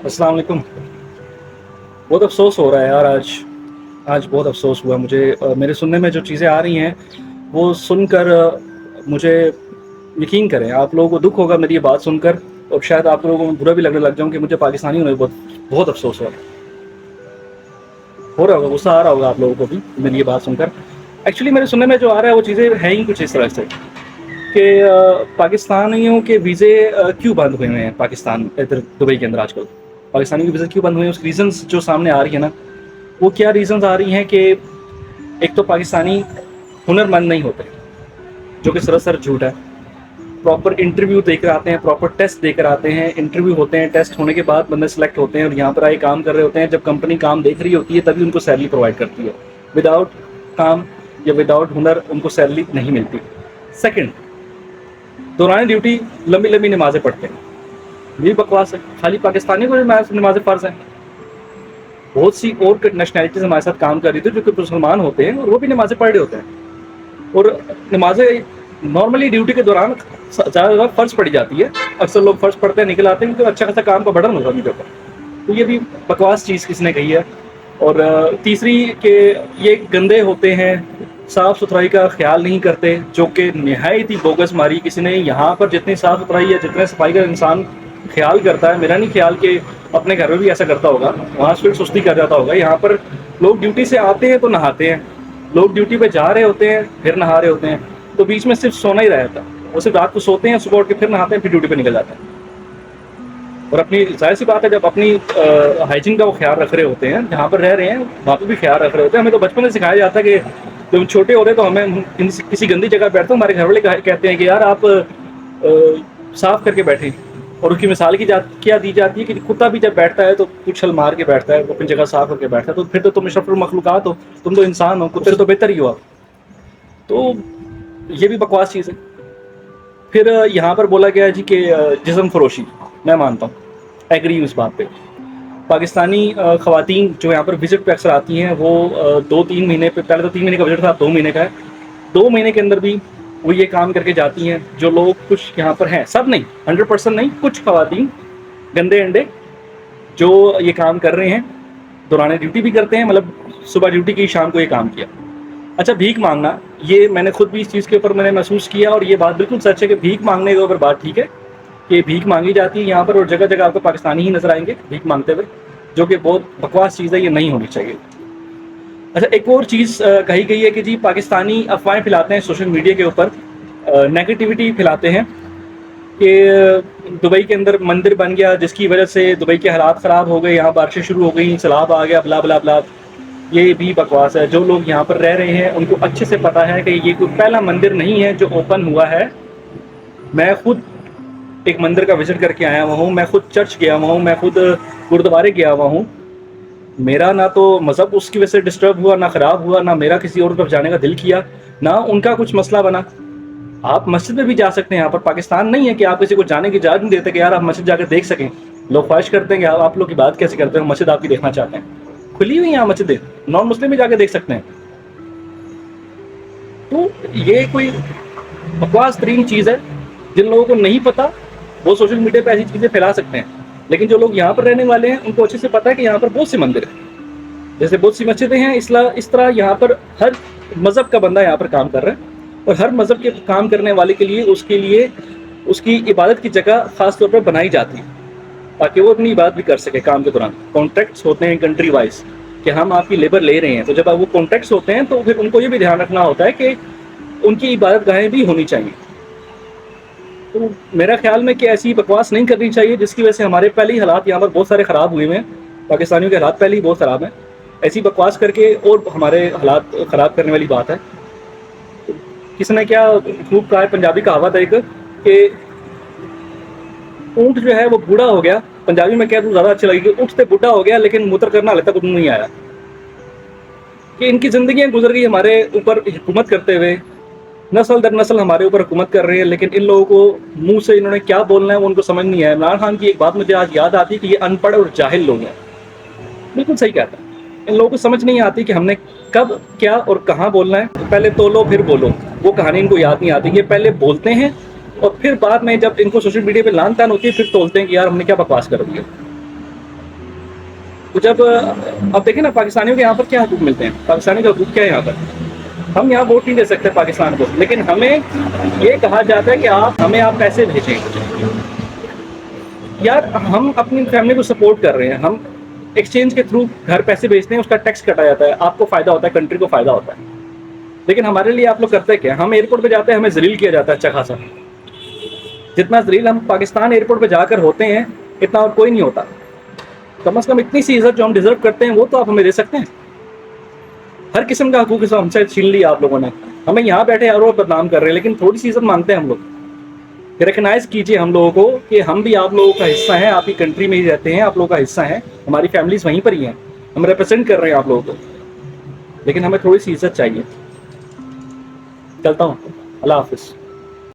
السلام علیکم. بہت افسوس ہو رہا ہے یار. آج بہت افسوس ہوا مجھے. میرے سننے میں جو چیزیں آ رہی ہیں وہ سن کر مجھے یقین کریں آپ لوگوں کو دکھ ہوگا میری یہ بات سن کر، اور شاید آپ لوگوں کو برا بھی لگنے لگ جاؤں کہ مجھے پاکستانی ہونے بہت افسوس ہو رہا ہوگا، غصہ آ رہا ہوگا آپ لوگوں کو بھی میری یہ بات سن کر. ایکچولی میرے سننے میں جو آ رہا ہے وہ چیزیں ہیں ہی کچھ اس طرح سے کہ پاکستانیوں کے ویزے کیوں بند ہوئے ہیں پاکستان ادھر دبئی کے اندر. آج کل پاکستانی کی ویزا کیوں بند ہوئی ہیں، اس ریزنس جو سامنے آ رہی ہے نا، وہ کیا ریزنز آ رہی ہیں کہ ایک تو پاکستانی ہنر مند نہیں ہوتے، جو کہ سراسر جھوٹ ہے. پراپر انٹرویو دے کر آتے ہیں، پراپر ٹیسٹ دے کر آتے ہیں، انٹرویو ہوتے ہیں، ٹیسٹ ہونے کے بعد بندے سلیکٹ ہوتے ہیں اور یہاں پر آئے کام کر رہے ہوتے ہیں. جب کمپنی کام دیکھ رہی ہوتی ہے تبھی ان کو سیلری پرووائڈ کرتی ہے. وداؤٹ کام یا وداؤٹ ہنر ان کو سیلری نہیں ملتی. سیکنڈ، دوران ڈیوٹی لمبی لمبی نمازیں پڑھتے ہیں. یہ بکواس ہے. خالی پاکستانیوں کو نمازیں فرض ہیں؟ بہت سی اور نیشنلٹیز ہمارے ساتھ کام کر رہی تھی جو کہ مسلمان ہوتے ہیں اور وہ بھی نمازیں پڑھ رہے ہوتے ہیں. اور نمازیں نارملی ڈیوٹی کے دوران زیادہ فرض پڑی جاتی ہے. اکثر لوگ فرض پڑھتے ہیں نکل آتے ہیں کیونکہ اچھا خاصا کام کا برڈن ہوگا ان کے اوپر. تو یہ بھی بکواس چیز کس نے کہی ہے. اور تیسری کہ یہ گندے ہوتے ہیں، صاف ستھرائی کا خیال نہیں کرتے، جو کہ نہایت ہی بوگس ماری. کسی نے یہاں پر جتنی صاف ستھرائی ہے، جتنے صفائی کا انسان خیال کرتا ہے، میرا نہیں خیال کہ اپنے گھر میں بھی ایسا کرتا ہوگا. وہاں سے سستی کر جاتا ہوگا. یہاں پر لوگ ڈیوٹی سے آتے ہیں تو نہاتے ہیں، لوگ ڈیوٹی پہ جا رہے ہوتے ہیں پھر نہا رہے ہوتے ہیں. تو بیچ میں صرف سونا ہی رہتا ہے. وہ صرف رات کو سوتے ہیں، صبح اٹھ کے پھر نہاتے ہیں، پھر ڈیوٹی پہ نکل جاتے ہیں. اور اپنی ظاہر سی بات ہے جب اپنی ہائیجین کا وہ خیال رکھ رہے ہوتے ہیں، جہاں پر رہ رہے ہیں وہاں پہ بھی خیال رکھ رہے ہوتے ہیں. ہمیں تو بچپن سے سکھایا جاتا ہے کہ جب ہم چھوٹے ہوتے ہیں تو ہمیں کسی گندی جگہ بیٹھتے ہیں، ہمارے گھر والے کہتے ہیں کہ یار آپ صاف کر کے بیٹھیں. اور اس کی مثال کیا دی جاتی ہے کہ کتا بھی جب بیٹھتا ہے تو اچھل مار کے بیٹھتا ہے، وہ اپنی جگہ صاف کر کے بیٹھتا ہے. تو پھر تو تم اشرف المخلوقات ہو، تم تو انسان ہو، کتے سے تو بہتر ہی ہو آپ. تو یہ بھی بکواس چیز ہے. پھر یہاں پر بولا گیا جی کہ جسم فروشی، میں مانتا ہوں، ایگری ہوں اس بات پہ. پاکستانی خواتین جو یہاں پر وزٹ پہ اکثر آتی ہیں وہ 2-3 مہینے پہ، پہلے تو 3 مہینے کا وزٹ تھا، 2 مہینے کا ہے. 2 مہینے کے اندر بھی وہ یہ کام کر کے جاتی ہیں. جو لوگ کچھ یہاں پر ہیں، سب نہیں، 100% نہیں، کچھ خواتین گندے انڈے جو یہ کام کر رہے ہیں، دوران ڈیوٹی بھی کرتے ہیں. مطلب صبح ڈیوٹی کی، شام کو یہ کام کیا. اچھا، بھیک مانگنا، یہ میں نے خود بھی اس چیز کے اوپر میں نے محسوس کیا، اور یہ بات بالکل سچ ہے کہ بھیک مانگنے کے اوپر بات ٹھیک ہے کہ بھیک مانگی جاتی ہے یہاں پر، اور جگہ جگہ آپ کو پاکستانی ہی نظر آئیں گے بھیک مانگتے ہوئے، جو کہ بہت بکواس چیز ہے، یہ نہیں ہونی چاہیے. اچھا، ایک اور چیز کہی گئی ہے کہ جی پاکستانی افواہیں پھیلاتے ہیں سوشل میڈیا کے اوپر، نیگیٹیوٹی پھیلاتے ہیں کہ دبئی کے اندر مندر بن گیا جس کی وجہ سے دبئی کے حالات خراب ہو گئے، یہاں بارشیں شروع ہو گئیں، سیلاب آ گیا، بلا بلا بلا. یہ بھی بکواس ہے. جو لوگ یہاں پر رہ رہے ہیں ان کو اچھے سے پتا ہے کہ یہ کوئی پہلا مندر نہیں ہے جو اوپن ہوا ہے. میں خود ایک مندر کا وزٹ کر کے آیا ہوا ہوں، میں خود چرچ گیا ہوا ہوں، میں خود گرودوارے گیا ہوا ہوں. میرا نہ تو مذہب اس کی وجہ سے ڈسٹرب ہوا، نہ خراب ہوا، نہ میرا کسی اور طرف جانے کا دل کیا، نہ ان کا کچھ مسئلہ بنا. آپ مسجد میں بھی جا سکتے ہیں. یہاں پر پاکستان نہیں ہے کہ آپ کسی کو جانے کی اجازت نہیں دیتے کہ یار آپ مسجد جا کے دیکھ سکیں. لوگ خواہش کرتے ہیں کہ آپ لوگ کی بات کیسے کرتے ہیں، مسجد آپ کی دیکھنا چاہتے ہیں. کھلی ہوئی یہاں مسجدیں، نان مسلم بھی جا کے دیکھ سکتے ہیں. تو یہ کوئی بکواس ترین چیز ہے. جن لوگوں کو نہیں پتا وہ سوشل میڈیا پہ ایسی چیزیں پھیلا سکتے ہیں، لیکن جو لوگ یہاں پر رہنے والے ہیں ان کو اچھے سے پتا ہے کہ یہاں پر بہت سے مندر ہیں، جیسے بہت سی مسجدیں ہیں. اس طرح یہاں پر ہر مذہب کا بندہ یہاں پر کام کر رہا ہے، اور ہر مذہب کے کام کرنے والے کے لیے اس کی عبادت کی جگہ خاص طور پر بنائی جاتی ہے تاکہ وہ اپنی عبادت بھی کر سکے. کام کے دوران کانٹریکٹس ہوتے ہیں کنٹری وائز کہ ہم آپ کی لیبر لے رہے ہیں، تو جب آپ وہ کانٹریکٹس ہوتے ہیں تو پھر ان کو یہ بھی دھیان رکھنا ہوتا ہے کہ ان کی عبادت گاہیں بھی ہونی چاہیے. تو میرا خیال میں کہ ایسی بکواس نہیں کرنی چاہیے جس کی وجہ سے ہمارے پہلے ہی حالات یہاں پر بہت سارے خراب ہوئے ہیں. پاکستانیوں کے حالات پہلے ہی بہت خراب ہیں. ایسی بکواس کر کے اور ہمارے حالات خراب کرنے والی بات ہے. کس نے کیا خوب کہا ہے، پنجابی کہاوت ہے ایک کہ اونٹ جو ہے وہ بوڑھا ہو گیا، پنجابی میں کہہ دوں زیادہ اچھی لگے گی، اونٹ سے بوڑھا ہو گیا لیکن موتر کرنا ہلے تک نہیں آیا. کہ ان کی زندگیاں گزر گئی ہمارے اوپر حکومت کرتے ہوئے، نسل در نسل ہمارے اوپر حکومت کر رہے ہیں، لیکن ان لوگوں کو منہ سے انہوں نے کیا بولنا ہے وہ ان کو سمجھ نہیں آیا. عمران خان کی ایک بات مجھے آج یاد آتی ہے کہ یہ ان پڑھ اور جاہل لوگ ہیں. بالکل صحیح کہتا ہے. ان لوگوں کو سمجھ نہیں آتی کہ ہم نے کب کیا اور کہاں بولنا ہے. پہلے تولو پھر بولو، وہ کہانی ان کو یاد نہیں آتی. یہ پہلے بولتے ہیں اور پھر بعد میں جب ان کو سوشل میڈیا پہ لان تان ہوتی ہے پھر تولتے ہیں کہ یار ہم نے کیا بکواس کر دی ہے. تو جب اب دیکھیں نا پاکستانیوں کے یہاں پر کیا حقوق ملتے ہیں, پاکستانی کا حقوق کیا ہے یہاں پر؟ ہم یہاں ووٹ نہیں دے سکتے پاکستان کو, لیکن ہمیں یہ کہا جاتا ہے کہ آپ پیسے بھیجیں. یار ہم اپنی فیملی کو سپورٹ کر رہے ہیں, ہم ایکسچینج کے تھرو گھر پیسے بھیجتے ہیں, اس کا ٹیکس کٹا جاتا ہے, آپ کو فائدہ ہوتا ہے, کنٹری کو فائدہ ہوتا ہے. لیکن ہمارے لیے آپ لوگ کرتے کیا؟ ہم ایئرپورٹ پہ جاتے ہیں, ہمیں ذلیل کیا جاتا ہے اچھا خاصا. جتنا ذلیل ہم پاکستان ایئرپورٹ پہ جا کر ہوتے ہیں اتنا اور کوئی نہیں ہوتا. کم از کم اتنی سی عزت جو ہم ڈیزرو کرتے ہیں وہ تو آپ ہمیں دے سکتے ہیں. ہر قسم کا حقوق ہم سے چھین لیا آپ لوگوں نے, ہمیں یہاں بیٹھے ہر روز بدنام کر رہے ہیں, لیکن تھوڑی سی عزت مانگتے ہیں ہم لوگ. ریکگنائز کیجیے ہم لوگوں کو کہ ہم بھی آپ لوگوں کا حصہ ہیں, آپ کی کنٹری میں ہی رہتے ہیں, آپ لوگوں کا حصہ ہیں, ہماری فیملیز وہیں پر ہی ہیں, ہم ریپرزینٹ کر رہے ہیں آپ لوگوں کو, لیکن ہمیں تھوڑی سی عزت چاہیے. چلتا ہوں, اللہ حافظ.